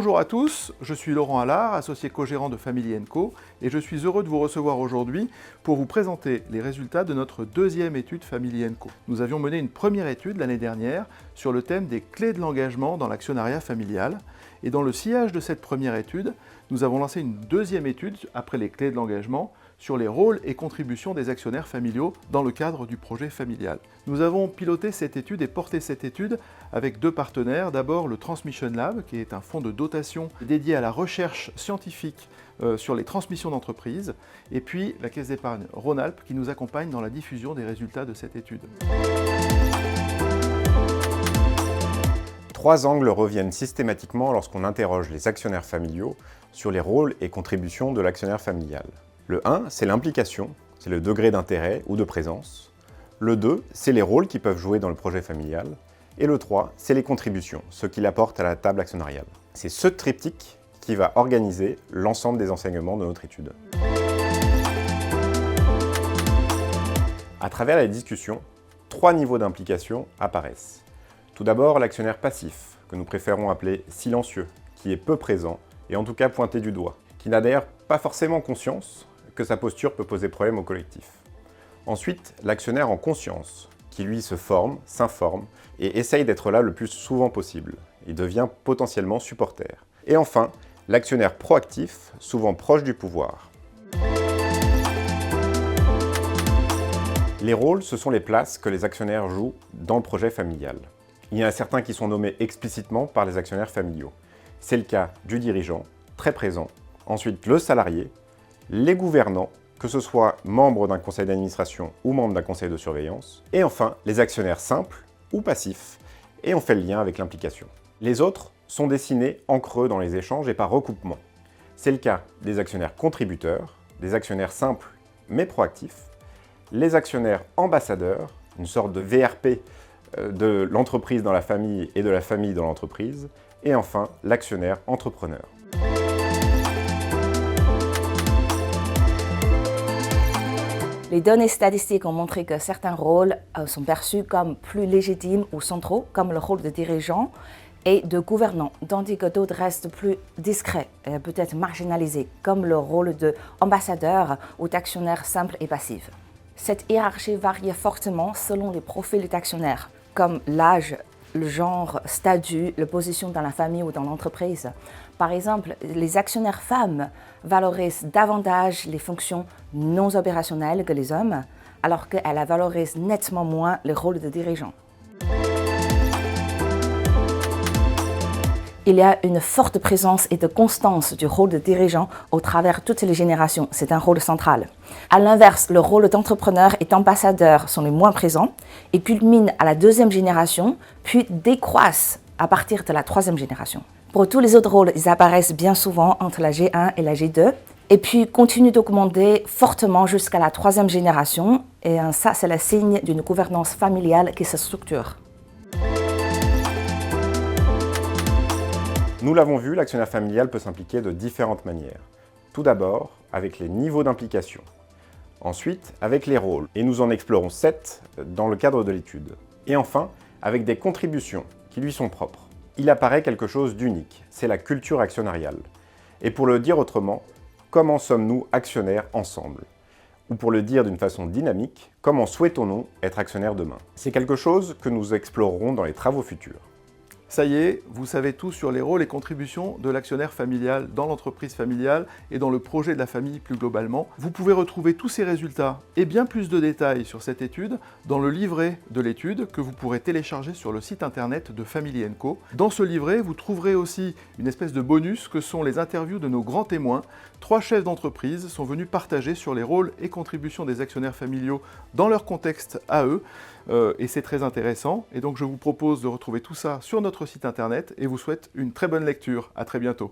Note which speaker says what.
Speaker 1: Bonjour à tous, je suis Laurent Allard, associé co-gérant de Family & Co, et je suis heureux de vous recevoir aujourd'hui pour vous présenter les résultats de notre deuxième étude Family & Co. Nous avions mené une première étude l'année dernière sur le thème des clés de l'engagement dans l'actionnariat familial, et dans le sillage de cette première étude, nous avons lancé une deuxième étude, après les clés de l'engagement, sur les rôles et contributions des actionnaires familiaux dans le cadre du projet familial. Nous avons piloté cette étude et porté cette étude avec deux partenaires. D'abord le Transmission Lab, qui est un fonds de dotation dédié à la recherche scientifique sur les transmissions d'entreprises, et puis la Caisse d'épargne Rhône-Alpes, qui nous accompagne dans la diffusion des résultats de cette étude.
Speaker 2: Trois angles reviennent systématiquement lorsqu'on interroge les actionnaires familiaux sur les rôles et contributions de l'actionnaire familial. Le 1, c'est l'implication, c'est le degré d'intérêt ou de présence. Le 2, c'est les rôles qu'ils peuvent jouer dans le projet familial. Et le 3, c'est les contributions, ce qu'il apporte à la table actionnariale. C'est ce triptyque qui va organiser l'ensemble des enseignements de notre étude. À travers la discussion, trois niveaux d'implication apparaissent. Tout d'abord, l'actionnaire passif, que nous préférons appeler silencieux, qui est peu présent et en tout cas pointé du doigt, qui n'a d'ailleurs pas forcément conscience que sa posture peut poser problème au collectif. Ensuite, l'actionnaire en conscience, qui lui se forme, s'informe et essaye d'être là le plus souvent possible. Il devient potentiellement supporter. Et enfin, l'actionnaire proactif, souvent proche du pouvoir. Les rôles, ce sont les places que les actionnaires jouent dans le projet familial. Il y en a certains qui sont nommés explicitement par les actionnaires familiaux. C'est le cas du dirigeant, très présent. Ensuite, le salarié, les gouvernants, que ce soit membres d'un conseil d'administration ou membres d'un conseil de surveillance, et enfin les actionnaires simples ou passifs, et on fait le lien avec l'implication. Les autres sont dessinés en creux dans les échanges et par recoupement. C'est le cas des actionnaires contributeurs, des actionnaires simples mais proactifs, les actionnaires ambassadeurs, une sorte de VRP de l'entreprise dans la famille et de la famille dans l'entreprise, et enfin l'actionnaire entrepreneur.
Speaker 3: Les données statistiques ont montré que certains rôles sont perçus comme plus légitimes ou centraux, comme le rôle de dirigeant et de gouvernant, tandis que d'autres restent plus discrets, peut-être marginalisés, comme le rôle d'ambassadeur ou d'actionnaire simple et passif. Cette hiérarchie varie fortement selon les profils d'actionnaires, comme l'âge, le genre, statut, la position dans la famille ou dans l'entreprise. Par exemple, les actionnaires femmes valorisent davantage les fonctions non opérationnelles que les hommes, alors qu'elles valorisent nettement moins le rôle de dirigeant. Il y a une forte présence et de constance du rôle de dirigeant au travers toutes les générations. C'est un rôle central. À l'inverse, le rôle d'entrepreneur et d'ambassadeur sont les moins présents et culminent à la deuxième génération, puis décroissent à partir de la troisième génération. Pour tous les autres rôles, ils apparaissent bien souvent entre la G1 et la G2, et puis continuent d'augmenter fortement jusqu'à la troisième génération, et ça, c'est le signe d'une gouvernance familiale qui se structure.
Speaker 2: Nous l'avons vu, l'actionnaire familial peut s'impliquer de différentes manières. Tout d'abord, avec les niveaux d'implication. Ensuite, avec les rôles, et nous en explorons 7 dans le cadre de l'étude. Et enfin, avec des contributions qui lui sont propres. Il apparaît quelque chose d'unique, c'est la culture actionnariale. Et pour le dire autrement, comment sommes-nous actionnaires ensemble? Ou pour le dire d'une façon dynamique, comment souhaitons-nous être actionnaires demain? C'est quelque chose que nous explorerons dans les travaux futurs.
Speaker 1: Ça y est, vous savez tout sur les rôles et contributions de l'actionnaire familial dans l'entreprise familiale et dans le projet de la famille plus globalement. Vous pouvez retrouver tous ces résultats et bien plus de détails sur cette étude dans le livret de l'étude que vous pourrez télécharger sur le site internet de Family & Co. Dans ce livret, vous trouverez aussi une espèce de bonus que sont les interviews de nos grands témoins. 3 chefs d'entreprise sont venus partager sur les rôles et contributions des actionnaires familiaux dans leur contexte à eux. Et c'est très intéressant. Et donc je vous propose de retrouver tout ça sur notre site internet et vous souhaite une très bonne lecture. À très bientôt.